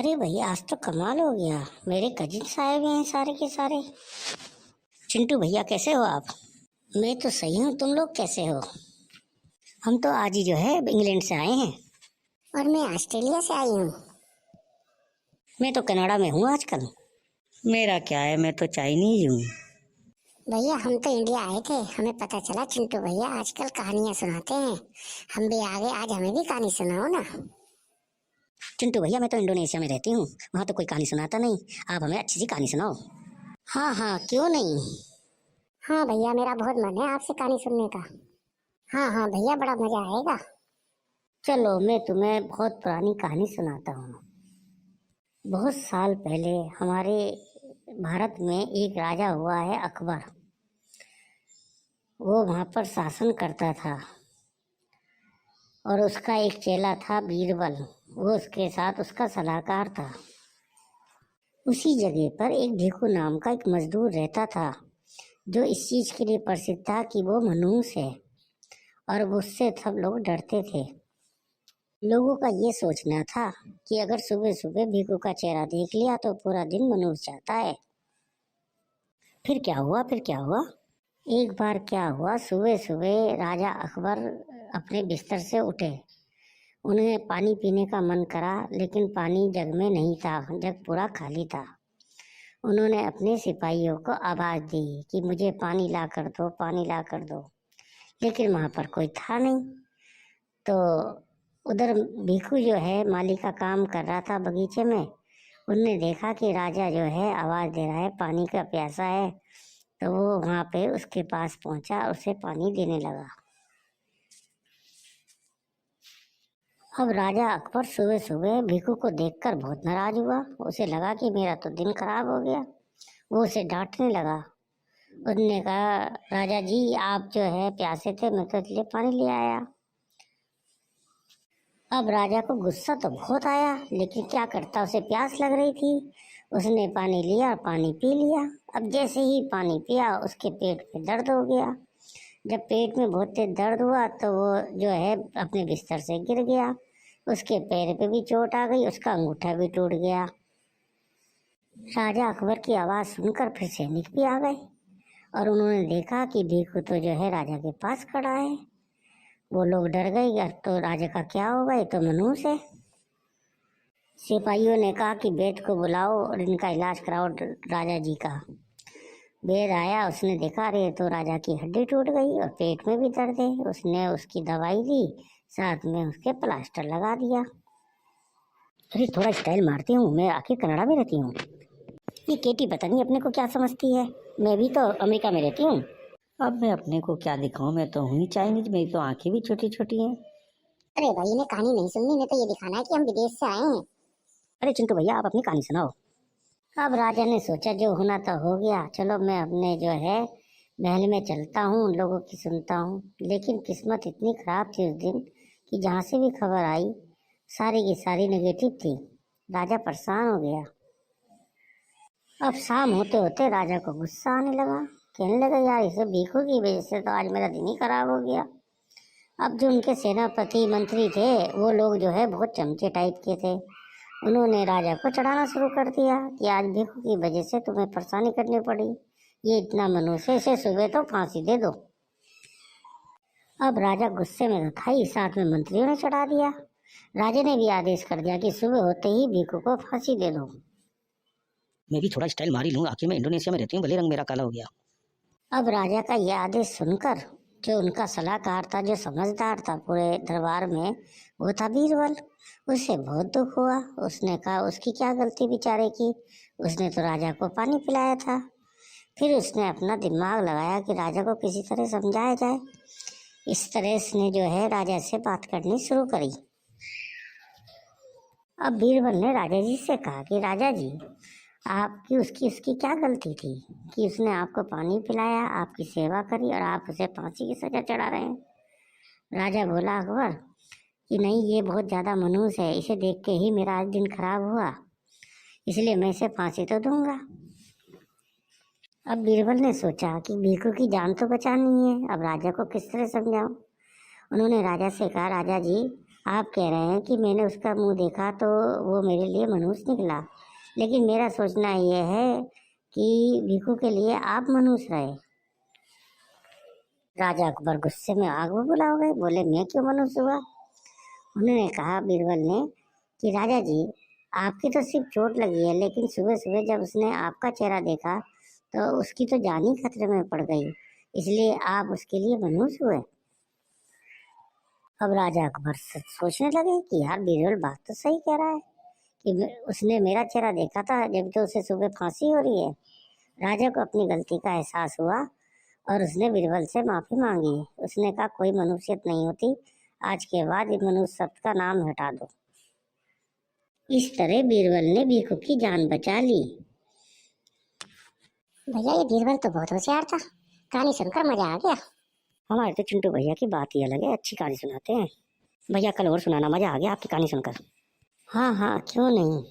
अरे भैया आज तो कमाल हो गया। मेरे कजिन्स आए हुए हैं सारे के सारे। चिंटू भैया कैसे हो आप? मैं तो सही हूँ, तुम लोग कैसे हो? हम तो आज ही जो है इंग्लैंड से आए हैं। और मैं ऑस्ट्रेलिया से आई हूँ। मैं तो कनाडा में हूँ आजकल। मेरा क्या है, मैं तो चाइनीज हूँ। भैया हम तो इंडिया आए थे, हमें पता चला चिंटू भैया आजकल कहानियाँ सुनाते हैं। हम भी आ गए, आज हमें भी कहानी सुनाओ ना। चिंटू भैया मैं तो इंडोनेशिया में रहती हूँ, वहाँ तो कोई कहानी सुनाता नहीं। आप हमें अच्छी सी कहानी सुनाओ। हाँ हाँ क्यों नहीं। हाँ भैया मेरा बहुत मन है आपसे कहानी सुनने का। हाँ हाँ भैया बड़ा मजा आएगा। चलो मैं तुम्हें बहुत पुरानी कहानी सुनाता हूँ। बहुत साल पहले हमारे भारत में एक राजा हुआ है अकबर। वो वहाँ पर शासन करता था और उसका एक चेला था बीरबल। वो उसके साथ उसका सलाहकार था। उसी जगह पर एक भिखू नाम का एक मजदूर रहता था जो इस चीज के लिए प्रसिद्ध था कि वो मनहूस है और उससे सब लोग डरते थे। लोगों का ये सोचना था कि अगर सुबह सुबह भिखू का चेहरा देख लिया तो पूरा दिन मनहूस जाता है। फिर क्या हुआ। एक बार क्या हुआ, सुबह सुबह राजा अकबर अपने बिस्तर से उठे। उन्हें पानी पीने का मन करा लेकिन पानी जग में नहीं था, जग पूरा खाली था। उन्होंने अपने सिपाहियों को आवाज दी कि मुझे पानी ला कर दो, पानी ला कर दो। लेकिन वहां पर कोई था नहीं। तो उधर भिखू जो है माली का काम कर रहा था बगीचे में। उनने देखा कि राजा जो है आवाज दे रहा है, पानी का प्यासा है। तो वो वहां पे उसके पास पहुंचा और उसे पानी देने लगा। अब राजा अकबर सुबह सुबह भिखू को देखकर बहुत नाराज हुआ। उसे लगा कि मेरा तो दिन खराब हो गया। वो उसे डांटने लगा। उसने कहा राजा जी आप जो है प्यासे थे, मैं तो इसलिए पानी ले आया। अब राजा को गुस्सा तो बहुत आया लेकिन क्या करता, उसे प्यास लग रही थी। उसने पानी लिया और पानी पी लिया। अब जैसे ही पानी पिया उसके पेट में दर्द हो गया। जब पेट में बहुत तेज दर्द हुआ तो वो जो है अपने बिस्तर से गिर गया। उसके पैर पे भी चोट आ गई, उसका अंगूठा भी टूट गया। राजा अकबर की आवाज सुनकर फिर सैनिक भी आ गए और उन्होंने देखा कि भीखू तो जो है राजा के पास खड़ा है। वो लोग डर गए, यार तो राजा का क्या होगा, ये तो मनहूस है। सिपाहियों ने कहा कि वैद्य को बुलाओ और इनका इलाज कराओ राजा जी का। वैद्य आया, उसने देखा अरे तो राजा की हड्डी टूट गई और पेट में भी दर्द है। उसने उसकी दवाई दी, साथ में उसके प्लास्टर लगा दिया। अरे थोड़ा स्टाइल मारती हूँ, मैं आखिर कनाडा में रहती हूँ। ये केटी पता नहीं अपने को क्या समझती है, मैं भी तो अमेरिका में रहती हूँ। अब मैं अपने को क्या दिखाऊं, मैं तो हूँ ही चाइनीज, मेरी तो आंखें भी छोटी छोटी हैं। अरे भाई ने कहानी नहीं सुननी, ने तो ये दिखाना है कि हम विदेश से आए हैं। अरे चिंटू भैया आप अपनी कहानी सुनाओ। अब राजा ने सोचा जो होना तो हो गया, चलो मैं अपने जो है महल में चलता हूँ, लोगों की सुनता हूँ। लेकिन किस्मत इतनी खराब थी उस दिन कि जहाँ से भी खबर आई सारी की सारी नेगेटिव थी। राजा परेशान हो गया। अब शाम होते होते राजा को गुस्सा आने लगा। कहने लगा यार इसे भीखू की वजह से तो आज मेरा दिन ही खराब हो गया। अब जो उनके सेनापति मंत्री थे वो लोग जो है बहुत चमचे टाइप के थे। उन्होंने राजा को चढ़ाना शुरू कर दिया कि आज भिखू की वजह से तुम्हें परेशानी करनी पड़ी, ये इतना मनुष्य है, इसे सुबह तो फांसी दे दो। अब राजा गुस्से में तो था ही, साथ में मंत्रियों ने चढ़ा दिया। राजा ने भी आदेश कर दिया कि सुबह होते ही भिखू को फांसी दे दो। मैं भी थोड़ा स्टाइल मार ही लूँ, आखिर मैं इंडोनेशिया में रहती हूँ, भले रंग मेरा काला हो गया। अब राजा का यह आदेश सुनकर जो उनका सलाहकार था, जो समझदार था पूरे दरबार में, वो था बीरबल। उसे बहुत दुख हुआ। उसने कहा उसकी क्या गलती बेचारे की, उसने तो राजा को पानी पिलाया था। फिर उसने अपना दिमाग लगाया कि राजा को किसी तरह समझाया जाए। इस तरह उसने जो है राजा से बात करनी शुरू करी। अब बीरबल ने राजा जी से कहा कि राजा जी आपकी उसकी उसकी क्या गलती थी कि उसने आपको पानी पिलाया, आपकी सेवा करी और आप उसे फांसी की सजा चढ़ा रहे हैं। राजा बोला अकबर कि नहीं, ये बहुत ज्यादा मनहूस है, इसे देख के ही मेरा आज दिन खराब हुआ, इसलिए मैं इसे फांसी तो दूंगा। अब बीरबल ने सोचा कि भिखू की जान तो बचानी है, अब राजा को किस तरह समझाऊं। उन्होंने राजा से कहा राजा जी आप कह रहे हैं कि मैंने उसका मुंह देखा तो वो मेरे लिए मनुष्य निकला, लेकिन मेरा सोचना यह है कि भिखू के लिए आप मनुष्य रहे। राजा अकबर गुस्से में आग बबूला हो गए, बोले मैं क्यों मनुष्य हुआ। उन्होंने कहा बीरबल ने कि राजा जी, आपकी तो सिर्फ चोट लगी है, लेकिन सुबह सुबह जब उसने आपका चेहरा देखा तो उसकी तो जान ही खतरे में पड़ गई, इसलिए आप उसके लिए मनुष्य हुए। अब राजा अकबर सोचने लगे कि यार बीरबल बात तो सही कह रहा है कि उसने मेरा चेहरा देखा था, जब तो उसे सुबह फांसी हो रही है। राजा को अपनी गलती का एहसास हुआ और उसने बीरबल से माफी मांगी। उसने कहा कोई मनुष्यत नहीं होती, आज के बाद इस मनुष्य शब्द का नाम हटा दो। इस तरह बीरबल ने भिखू की जान बचा ली। भैया ये बीरबल तो बहुत होशियार था, कहानी सुनकर मजा आ गया। हमारे तो चिंटू भैया की बात ही अलग है, अच्छी कहानी सुनाते हैं। भैया कल और सुनाना, मजा आ गया आपकी कहानी सुनकर। हाँ हाँ क्यों नहीं।